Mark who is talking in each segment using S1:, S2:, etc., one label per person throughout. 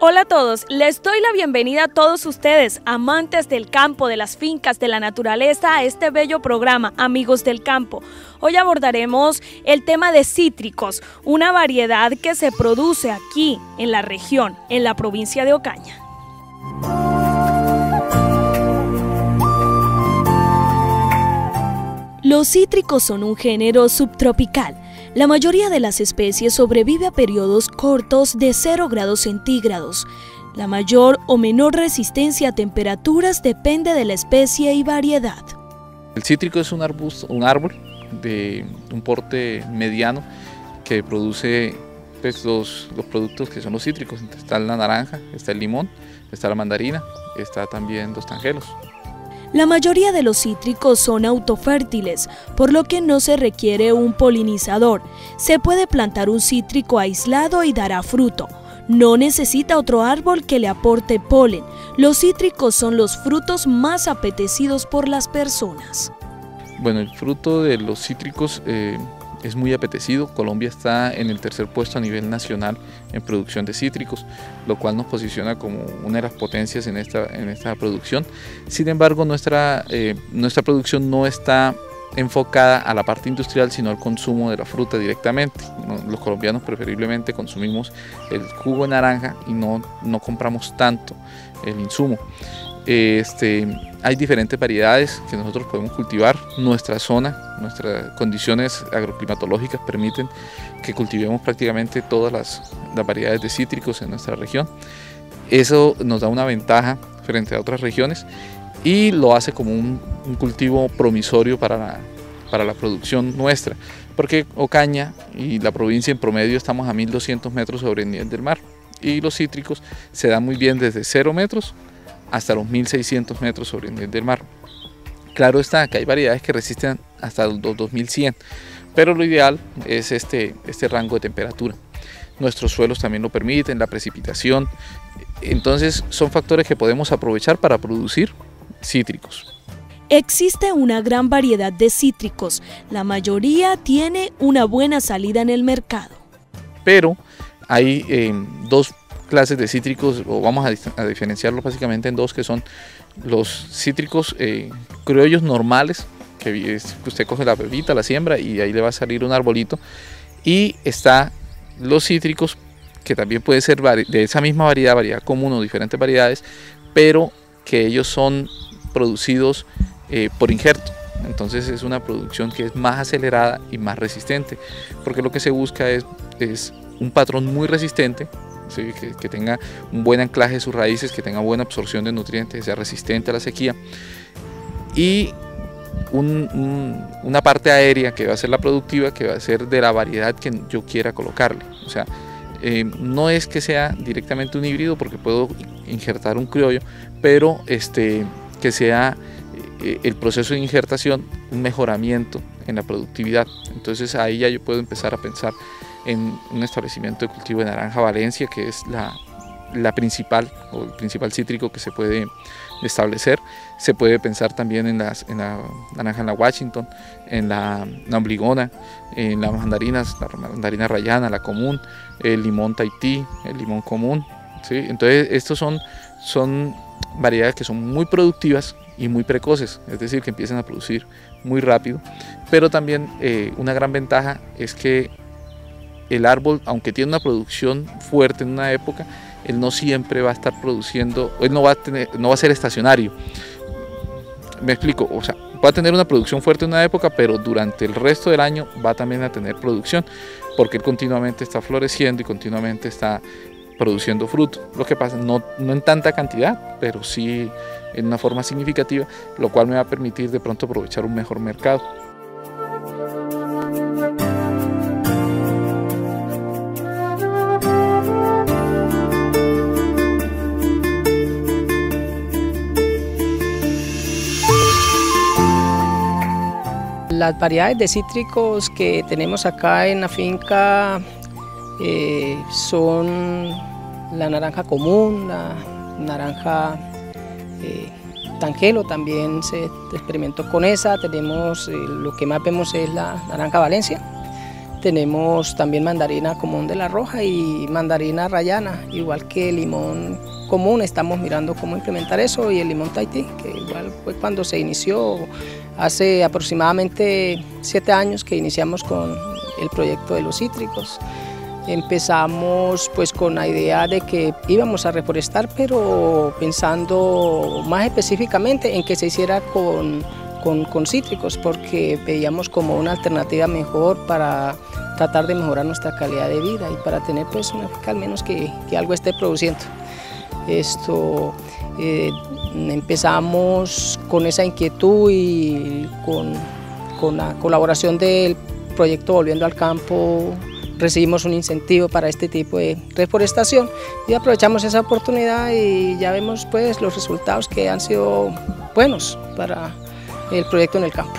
S1: Hola a todos, les doy la bienvenida a todos ustedes, amantes del campo, de las fincas, de la naturaleza, a este bello programa, Amigos del Campo. Hoy abordaremos el tema de cítricos, una variedad que se produce aquí, en la región, en la provincia de Ocaña. Los cítricos son un género subtropical. La mayoría de las especies sobrevive a periodos cortos de 0 grados centígrados. La mayor o menor resistencia a temperaturas depende de la especie y variedad.
S2: El cítrico es un árbol de un porte mediano que produce los productos que son los cítricos. Está la naranja, está el limón, está la mandarina, está también los tangelos.
S1: La mayoría de los cítricos son autofértiles, por lo que no se requiere un polinizador. Se puede plantar un cítrico aislado y dará fruto. No necesita otro árbol que le aporte polen. Los cítricos son los frutos más apetecidos por las personas.
S2: Bueno, el fruto de los cítricos es muy apetecido. Colombia está en el 3er puesto a nivel nacional en producción de cítricos, lo cual nos posiciona como una de las potencias en esta producción. Sin embargo, nuestra producción no está enfocada a la parte industrial, sino al consumo de la fruta directamente. Los colombianos preferiblemente consumimos el jugo de naranja y no compramos tanto el insumo. Hay diferentes variedades que nosotros podemos cultivar. Nuestra zona, nuestras condiciones agroclimatológicas permiten que cultivemos prácticamente todas las variedades de cítricos en nuestra región. Eso nos da una ventaja frente a otras regiones y lo hace como un cultivo promisorio para la producción nuestra, porque Ocaña y la provincia en promedio estamos a 1200 metros sobre el nivel del mar y los cítricos se dan muy bien desde 0 metros hasta los 1600 metros sobre el nivel del mar. Claro está que hay variedades que resisten hasta los 2100, pero lo ideal es este rango de temperatura. Nuestros suelos también lo permiten, la precipitación, entonces son factores que podemos aprovechar para producir cítricos.
S1: Existe una gran variedad de cítricos, la mayoría tiene una buena salida en el mercado.
S2: Pero hay dos clases de cítricos, o vamos a diferenciarlos básicamente en dos, que son los cítricos criollos normales, que usted coge la pepita, la siembra y ahí le va a salir un arbolito, y está los cítricos que también puede ser de esa misma variedad común o diferentes variedades, pero que ellos son producidos por injerto. Entonces es una producción que es más acelerada y más resistente, porque lo que se busca es un patrón muy resistente, ¿sí? que tenga un buen anclaje de sus raíces, que tenga buena absorción de nutrientes, que sea resistente a la sequía, y una parte aérea que va a ser la productiva, que va a ser de la variedad que yo quiera colocarle. O sea, no es que sea directamente un híbrido, porque puedo injertar un criollo, pero que sea el proceso de injertación un mejoramiento en la productividad. Entonces ahí ya yo puedo empezar a pensar en un establecimiento de cultivo de naranja Valencia, que es la principal o el principal cítrico que se puede establecer. Se puede pensar también en la naranja en la Washington, en la obligona, en las mandarinas, la mandarina rayana, la común, el limón Tahití, el limón común, ¿sí? Entonces estos son variedades que son muy productivas y muy precoces, es decir, que empiezan a producir muy rápido, pero también una gran ventaja es que el árbol, aunque tiene una producción fuerte en una época, él no siempre va a estar produciendo, él no va a ser estacionario. Me explico, o sea, va a tener una producción fuerte en una época, pero durante el resto del año va también a tener producción, porque él continuamente está floreciendo y continuamente está produciendo fruto. Lo que pasa, no en tanta cantidad, pero sí en una forma significativa, lo cual me va a permitir de pronto aprovechar un mejor mercado.
S3: Las variedades de cítricos que tenemos acá en la finca son la naranja común, la naranja tangelo, también se experimentó con esa. Tenemos lo que más vemos es la naranja Valencia, tenemos también mandarina común de la roja y mandarina rayana, igual que el limón común. Estamos mirando cómo implementar eso, y el limón Tahití, que igual fue cuando se inició, hace aproximadamente 7 años que iniciamos con el proyecto de los cítricos. Empezamos pues con la idea de que íbamos a reforestar, pero pensando más específicamente en que se hiciera con cítricos, porque veíamos como una alternativa mejor para tratar de mejorar nuestra calidad de vida y para tener pues una finca al menos que algo esté produciendo. Empezamos con esa inquietud y con la colaboración del proyecto Volviendo al Campo recibimos un incentivo para este tipo de reforestación y aprovechamos esa oportunidad y ya vemos pues los resultados que han sido buenos para el proyecto en el campo.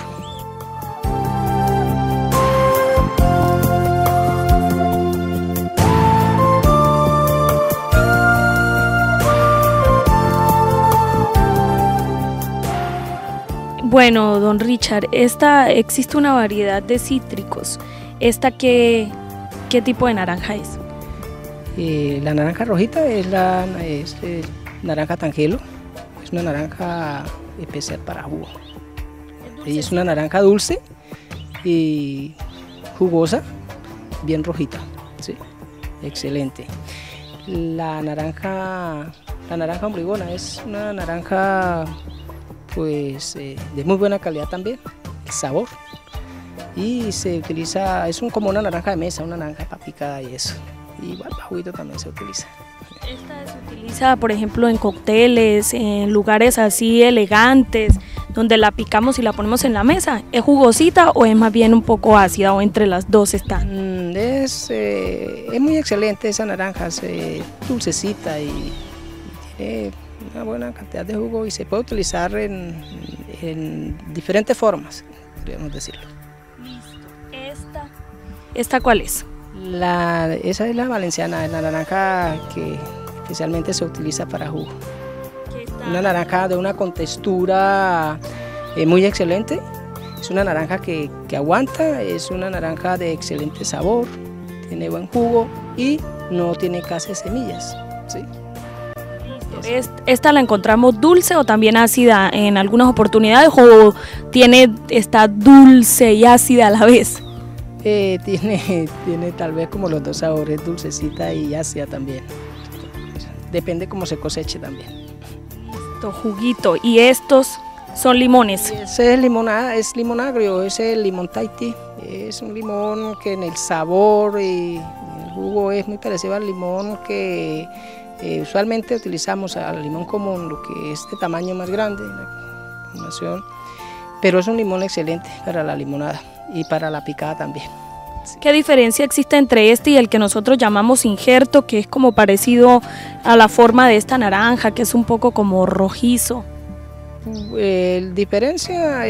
S1: Bueno, don Richard, existe una variedad de cítricos. ¿Qué tipo de naranja es?
S3: La naranja rojita es naranja tangelo, es una naranja especial para jugo. Y es una naranja dulce y jugosa, bien rojita, sí, excelente. La naranja ombrigona es una naranja pues de muy buena calidad también, el sabor. Y se utiliza, como una naranja de mesa, una naranja picada y eso. Y igual para juguito también se utiliza.
S1: ¿Esta se utiliza, por ejemplo, en cócteles, en lugares así elegantes, donde la picamos y la ponemos en la mesa? ¿Es jugosita o es más bien un poco ácida, o entre las dos está?
S3: Es muy excelente esa naranja, es dulcecita y tiene una buena cantidad de jugo y se puede utilizar en diferentes formas, podríamos decirlo.
S1: ¿Esta cuál es?
S3: Esa es la valenciana, es la naranja que especialmente se utiliza para jugo. Una naranja de una contextura muy excelente, es una naranja que aguanta, es una naranja de excelente sabor, tiene buen jugo y no tiene casi semillas. ¿Sí?
S1: ¿Esta la encontramos dulce o también ácida en algunas oportunidades, o está dulce y ácida a la vez?
S3: Tiene tal vez como los dos sabores, dulcecita y ácida también. Depende cómo se coseche también.
S1: Esto, juguito. ¿Y estos son limones?
S3: Ese es limón agrio, ese es el limón Tahití. Es un limón que en el sabor y el jugo es muy parecido al limón que usualmente utilizamos, al limón común, lo que es de tamaño más grande, la combinación. Pero es un limón excelente para la limonada y para la picada también.
S1: ¿Qué diferencia existe entre este y el que nosotros llamamos injerto, que es como parecido a la forma de esta naranja, que es un poco como rojizo?
S3: Diferencia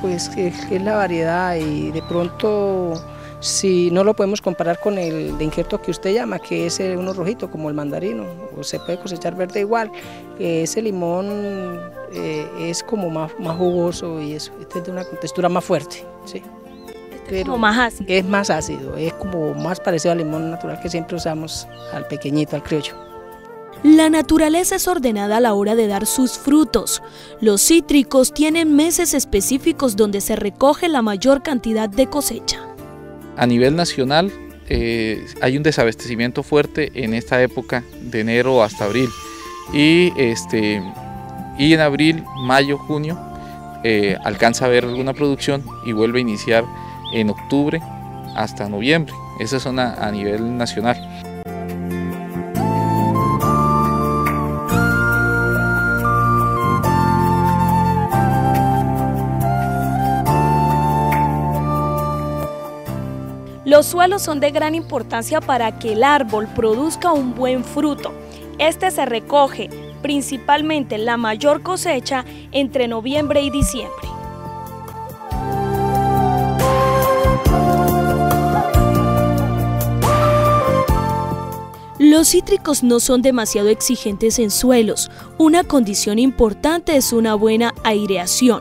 S3: pues es la variedad, y de pronto si no lo podemos comparar con el de injerto que usted llama, que es uno rojito como el mandarino, o se puede cosechar verde igual, ese limón es como más jugoso y eso, este es de una textura más fuerte, ¿sí?
S1: Pero como más ácido.
S3: Es más ácido, es como más parecido al limón natural que siempre usamos, al pequeñito, al criollo.
S1: La naturaleza es ordenada a la hora de dar sus frutos. Los cítricos tienen meses específicos donde se recoge la mayor cantidad de cosecha.
S2: A nivel nacional hay un desabastecimiento fuerte en esta época de enero hasta abril, y en abril, mayo, junio alcanza a haber alguna producción y vuelve a iniciar en octubre hasta noviembre. Esas son a nivel nacional.
S1: Los suelos son de gran importancia para que el árbol produzca un buen fruto. Este se recoge principalmente la mayor cosecha entre noviembre y diciembre. Los cítricos no son demasiado exigentes en suelos. Una condición importante es una buena aireación.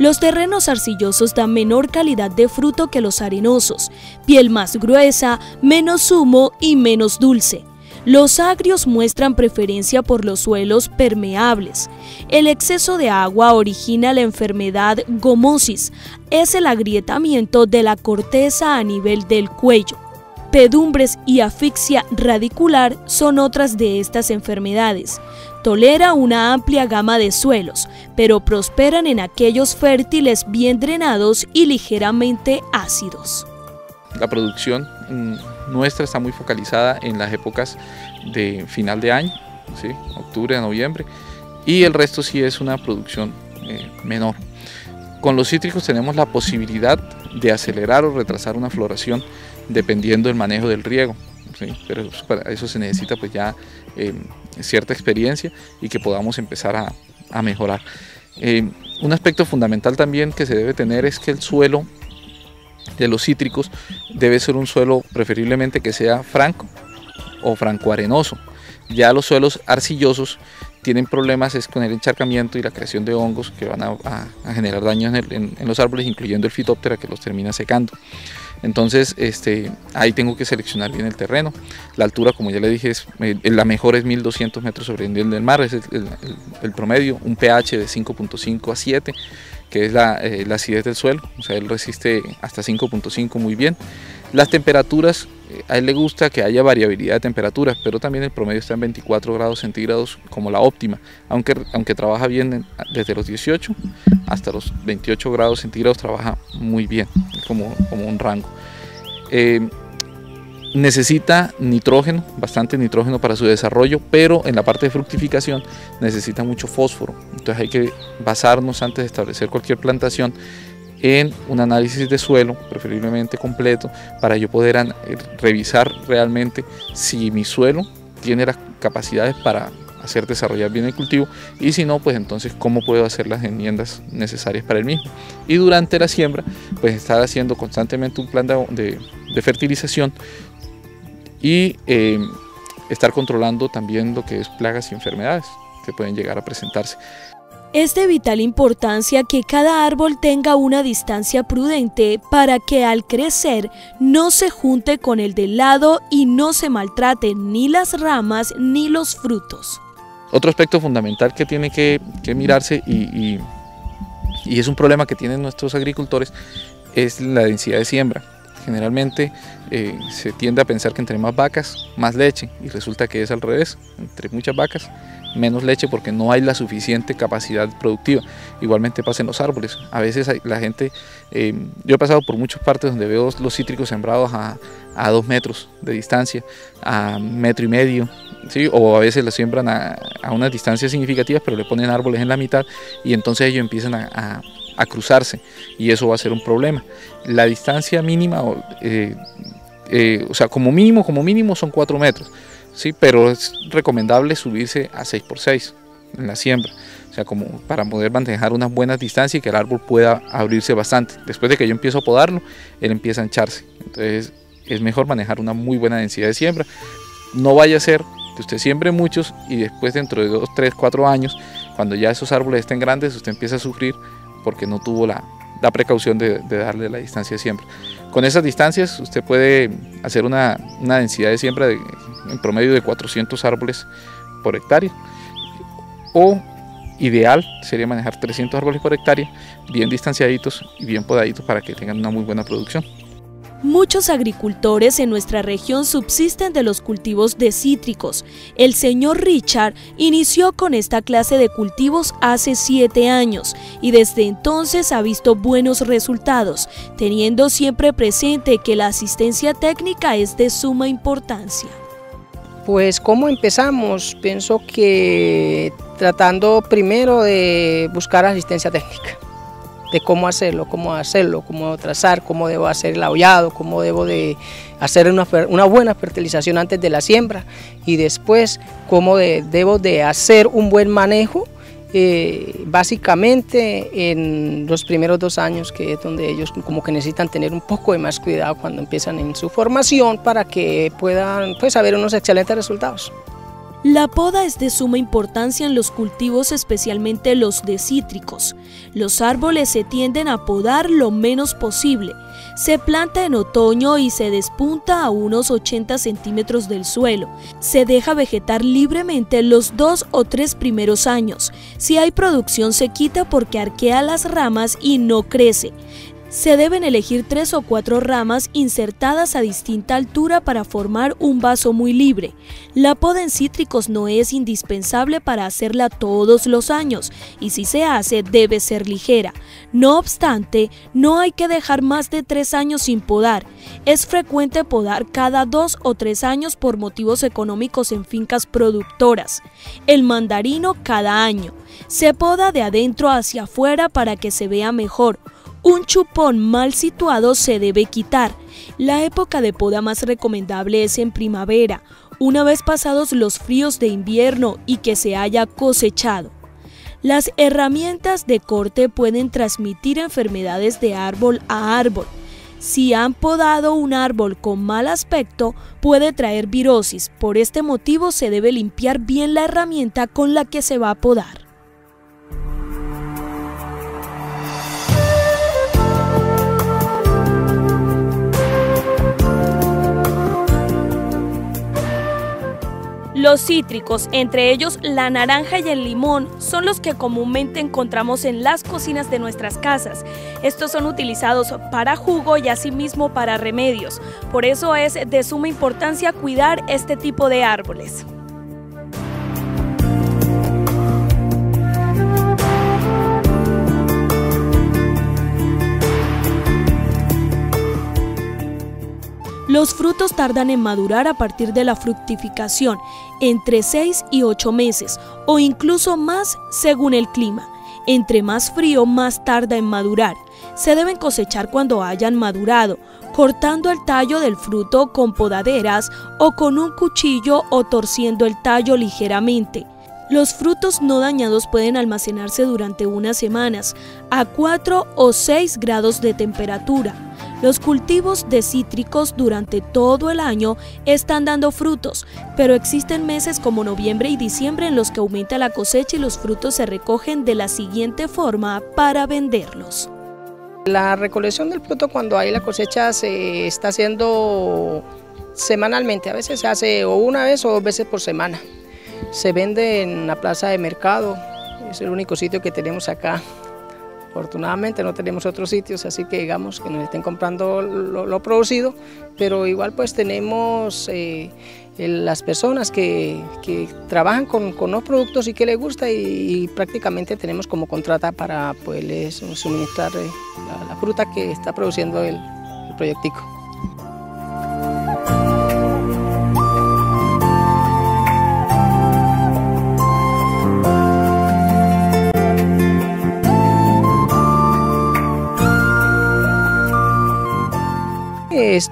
S1: Los terrenos arcillosos dan menor calidad de fruto que los arenosos, piel más gruesa, menos zumo y menos dulce. Los agrios muestran preferencia por los suelos permeables. El exceso de agua origina la enfermedad gomosis, es el agrietamiento de la corteza a nivel del cuello. Pedumbres y asfixia radicular son otras de estas enfermedades. Tolera una amplia gama de suelos, pero prosperan en aquellos fértiles bien drenados y ligeramente ácidos.
S2: La producción nuestra está muy focalizada en las épocas de final de año, ¿sí? Octubre a noviembre, y el resto sí es una producción menor. Con los cítricos tenemos la posibilidad de acelerar o retrasar una floración dependiendo del manejo del riego, ¿sí? Pero para eso se necesita pues ya cierta experiencia y que podamos empezar a mejorar. Un aspecto fundamental también que se debe tener es que el suelo de los cítricos debe ser un suelo preferiblemente que sea franco o francoarenoso. Ya los suelos arcillosos tienen problemas es con el encharcamiento y la creación de hongos que van a generar daños en los árboles, incluyendo el Phytophthora, que los termina secando. Entonces ahí tengo que seleccionar bien el terreno. La altura, como ya le dije, la mejor es 1200 metros sobre el nivel del mar, es el promedio. Un pH de 5.5 a 7, que es la acidez del suelo, o sea, él resiste hasta 5.5 muy bien. Las temperaturas, a él le gusta que haya variabilidad de temperaturas, pero también el promedio está en 24 grados centígrados como la óptima, aunque trabaja bien desde los 18 hasta los 28 grados centígrados, trabaja muy bien, como un rango. Necesita nitrógeno, bastante nitrógeno para su desarrollo, pero en la parte de fructificación necesita mucho fósforo. Entonces hay que basarnos antes de establecer cualquier plantación en un análisis de suelo, preferiblemente completo, para yo poder revisar realmente si mi suelo tiene las capacidades para hacer desarrollar bien el cultivo, y si no, pues entonces cómo puedo hacer las enmiendas necesarias para el mismo. Y durante la siembra, pues estar haciendo constantemente un plan de fertilización y estar controlando también lo que es plagas y enfermedades que pueden llegar a presentarse.
S1: Es de vital importancia que cada árbol tenga una distancia prudente para que al crecer no se junte con el del lado y no se maltraten ni las ramas ni los frutos.
S2: Otro aspecto fundamental que tiene que mirarse y es un problema que tienen nuestros agricultores es la densidad de siembra. Generalmente se tiende a pensar que entre más vacas, más leche, y resulta que es al revés. Entre muchas vacas, menos leche, porque no hay la suficiente capacidad productiva. Igualmente pasa en los árboles. A veces la gente, yo he pasado por muchas partes donde veo los cítricos sembrados a 2 metros de distancia, a 1,5 metros, ¿sí? O a veces los siembran a unas distancias significativas, pero le ponen árboles en la mitad y entonces ellos empiezan a cruzarse, y eso va a ser un problema. La distancia mínima, o sea, como mínimo son 4 metros, ¿sí? Pero es recomendable subirse a 6x6 en la siembra, o sea, como para poder manejar unas buenas distancias y que el árbol pueda abrirse bastante. Después de que yo empiezo a podarlo, él empieza a hincharse. Entonces es mejor manejar una muy buena densidad de siembra. No vaya a ser que usted siembre muchos y después, dentro de 2, 3, 4 años, cuando ya esos árboles estén grandes, usted empieza a sufrir porque no tuvo la precaución de darle la distancia de siembra. Con esas distancias usted puede hacer una densidad de siembra en promedio de 400 árboles por hectárea, o ideal sería manejar 300 árboles por hectárea, bien distanciaditos y bien podaditos para que tengan una muy buena producción.
S1: Muchos agricultores en nuestra región subsisten de los cultivos de cítricos. El señor Richard inició con esta clase de cultivos hace 7 años y desde entonces ha visto buenos resultados, teniendo siempre presente que la asistencia técnica es de suma importancia.
S3: Pues ¿cómo empezamos? Pienso que tratando primero de buscar asistencia técnica, de cómo hacerlo, cómo trazar, cómo debo hacer el aullado, cómo debo de hacer una buena fertilización antes de la siembra, y después cómo debo de hacer un buen manejo, básicamente en los primeros 2 años, que es donde ellos como que necesitan tener un poco de más cuidado cuando empiezan en su formación, para que puedan pues haber unos excelentes resultados.
S1: La poda es de suma importancia en los cultivos, especialmente los de cítricos. Los árboles se tienden a podar lo menos posible. Se planta en otoño y se despunta a unos 80 centímetros del suelo. Se deja vegetar libremente los 2 o 3 primeros años. Si hay producción se quita porque arquea las ramas y no crece. Se deben elegir 3 o 4 ramas insertadas a distinta altura para formar un vaso muy libre. La poda en cítricos no es indispensable para hacerla todos los años y si se hace debe ser ligera. No obstante, no hay que dejar más de 3 años sin podar. Es frecuente podar cada 2 o 3 años por motivos económicos en fincas productoras. El mandarino cada año. Se poda de adentro hacia afuera para que se vea mejor. Un chupón mal situado se debe quitar. La época de poda más recomendable es en primavera, una vez pasados los fríos de invierno y que se haya cosechado. Las herramientas de corte pueden transmitir enfermedades de árbol a árbol. Si han podado un árbol con mal aspecto, puede traer virosis. Por este motivo se debe limpiar bien la herramienta con la que se va a podar. Los cítricos, entre ellos la naranja y el limón, son los que comúnmente encontramos en las cocinas de nuestras casas. Estos son utilizados para jugo y asimismo para remedios. Por eso es de suma importancia cuidar este tipo de árboles. Los frutos tardan en madurar a partir de la fructificación, entre 6 y 8 meses, o incluso más según el clima. Entre más frío, más tarda en madurar. Se deben cosechar cuando hayan madurado, cortando el tallo del fruto con podaderas o con un cuchillo o torciendo el tallo ligeramente. Los frutos no dañados pueden almacenarse durante unas semanas, a 4 o 6 grados de temperatura. Los cultivos de cítricos durante todo el año están dando frutos, pero existen meses como noviembre y diciembre en los que aumenta la cosecha y los frutos se recogen de la siguiente forma para venderlos.
S3: La recolección del fruto cuando hay la cosecha se está haciendo semanalmente, a veces se hace o una vez o 2 veces por semana. Se vende en la plaza de mercado, es el único sitio que tenemos acá. Afortunadamente no tenemos otros sitios, así que digamos que nos estén comprando lo producido, pero igual pues tenemos las personas que trabajan con los productos y que les gusta y prácticamente tenemos como contrata para poderles suministrar la fruta que está produciendo el proyectico.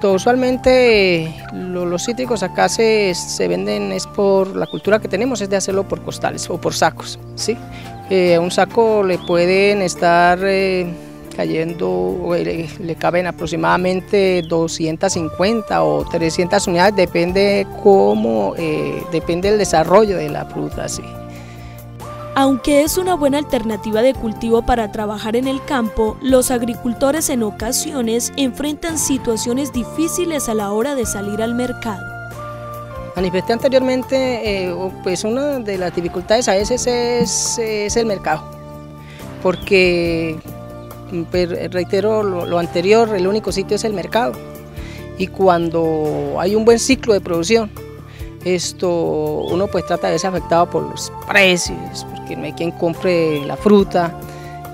S3: Usualmente los cítricos acá se venden es por la cultura que tenemos, es de hacerlo por costales o por sacos, ¿sí? A un saco le pueden estar cayendo, le caben aproximadamente 250 o 300 unidades, depende depende del desarrollo de la fruta, ¿sí?
S1: Aunque es una buena alternativa de cultivo para trabajar en el campo, los agricultores en ocasiones enfrentan situaciones difíciles a la hora de salir al mercado.
S3: Manifesté anteriormente, pues una de las dificultades a veces es el mercado, porque, reitero lo anterior, el único sitio es el mercado, y cuando hay un buen ciclo de producción, uno pues trata de verse afectado por los precios, porque no hay quien compre la fruta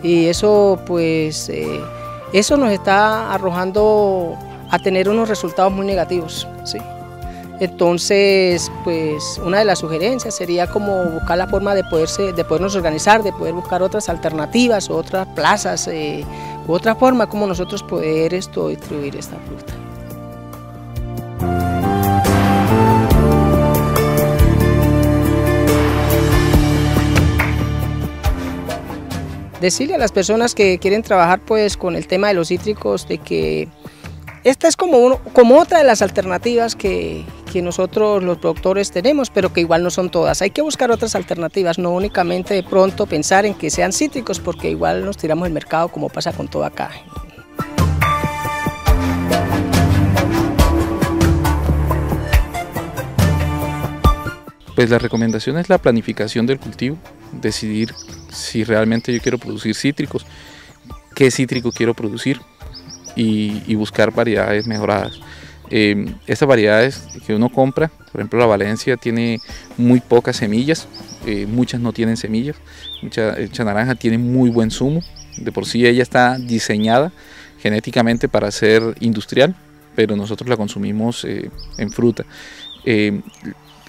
S3: y eso pues eso nos está arrojando a tener unos resultados muy negativos, ¿sí? Entonces pues una de las sugerencias sería como buscar la forma de podernos organizar, de poder buscar otras alternativas, otras plazas, u otra forma como nosotros poder distribuir esta fruta. Decirle a las personas que quieren trabajar pues con el tema de los cítricos de que esta es como otra de las alternativas que que nosotros los productores tenemos, pero que igual no son todas. Hay que buscar otras alternativas, no únicamente de pronto pensar en que sean cítricos, porque igual nos tiramos el mercado como pasa con todo acá.
S2: Pues la recomendación es la planificación del cultivo, decidir si realmente yo quiero producir cítricos, qué cítrico quiero producir y buscar variedades mejoradas. Estas variedades que uno compra, por ejemplo la Valencia tiene muy pocas semillas, muchas no tienen semillas, mucha naranja tiene muy buen zumo, de por sí ella está diseñada genéticamente para ser industrial, pero nosotros la consumimos en fruta.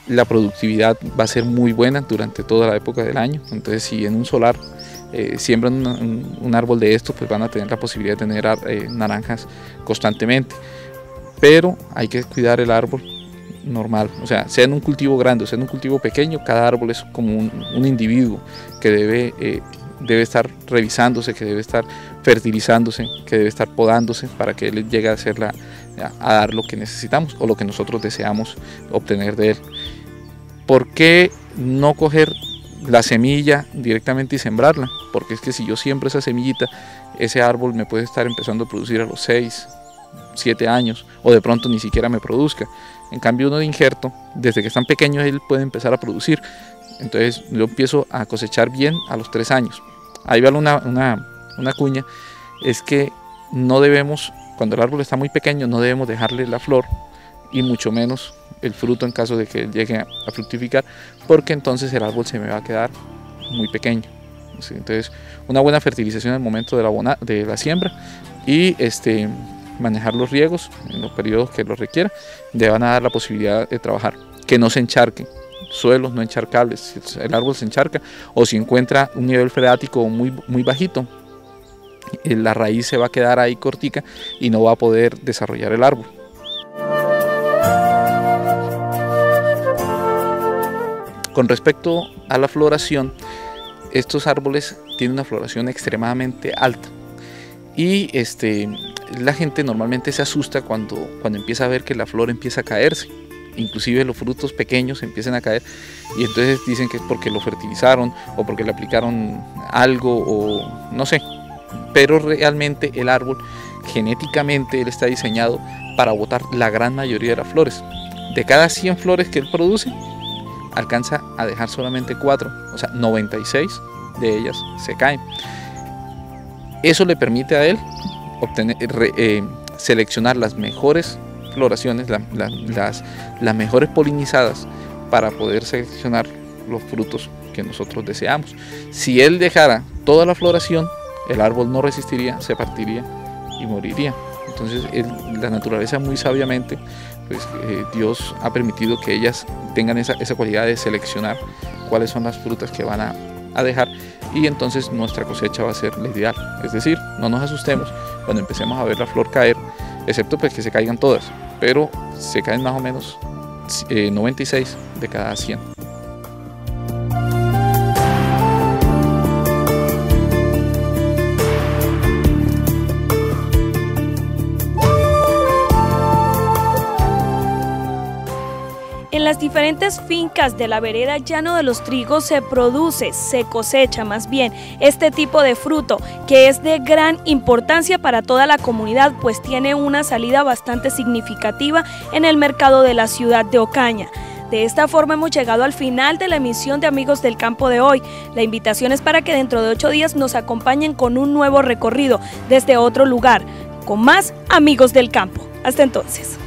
S2: La productividad va a ser muy buena durante toda la época del año, entonces si en un solar siembran un árbol de estos, pues van a tener la posibilidad de tener naranjas constantemente, pero hay que cuidar el árbol normal, o sea en un cultivo grande o sea en un cultivo pequeño, cada árbol es como un individuo que debe estar revisándose, que debe estar fertilizándose, que debe estar podándose para que él llegue a dar lo que necesitamos o lo que nosotros deseamos obtener de él. ¿Por qué no coger la semilla directamente y sembrarla? Porque es que si yo siembro esa semillita, ese árbol me puede estar empezando a producir a los 6, 7 años o de pronto ni siquiera me produzca. En cambio uno de injerto, desde que están pequeños él puede empezar a producir. Entonces yo empiezo a cosechar bien a los 3 años. Ahí va una cuña, es que no debemos, cuando el árbol está muy pequeño, no debemos dejarle la flor y mucho menos el fruto en caso de que llegue a fructificar, porque entonces el árbol se me va a quedar muy pequeño. Entonces una buena fertilización en el momento de la siembra y manejar los riegos en los periodos que lo requiera, le van a dar la posibilidad de trabajar, que no se encharquen. Suelos no encharcables, si el árbol se encharca o si encuentra un nivel freático muy bajito, la raíz se va a quedar ahí cortica y no va a poder desarrollar el árbol. Con respecto a la floración, estos árboles tienen una floración extremadamente alta y la gente normalmente se asusta cuando empieza a ver que la flor empieza a caerse. Inclusive los frutos pequeños empiezan a caer y entonces dicen que es porque lo fertilizaron o porque le aplicaron algo o no sé, pero realmente el árbol genéticamente él está diseñado para botar la gran mayoría de las flores. De cada 100 flores que él produce alcanza a dejar solamente 4, o sea 96 de ellas se caen. Eso le permite a él seleccionar las mejores floraciones, las mejores polinizadas para poder seleccionar los frutos que nosotros deseamos. Si él dejara toda la floración, el árbol no resistiría, se partiría y moriría. Entonces la naturaleza muy sabiamente, pues Dios ha permitido que ellas tengan esa cualidad de seleccionar cuáles son las frutas que van a dejar y entonces nuestra cosecha va a ser la ideal. Es decir, no nos asustemos cuando empecemos a ver la flor caer, excepto pues que se caigan todas, pero se caen más o menos 96 de cada 100.
S1: En las diferentes fincas de la vereda Llano de los Trigos se cosecha más bien este tipo de fruto que es de gran importancia para toda la comunidad, pues tiene una salida bastante significativa en el mercado de la ciudad de Ocaña. De esta forma hemos llegado al final de la emisión de Amigos del Campo de hoy. La invitación es para que dentro de 8 días nos acompañen con un nuevo recorrido desde otro lugar, con más Amigos del Campo. Hasta entonces.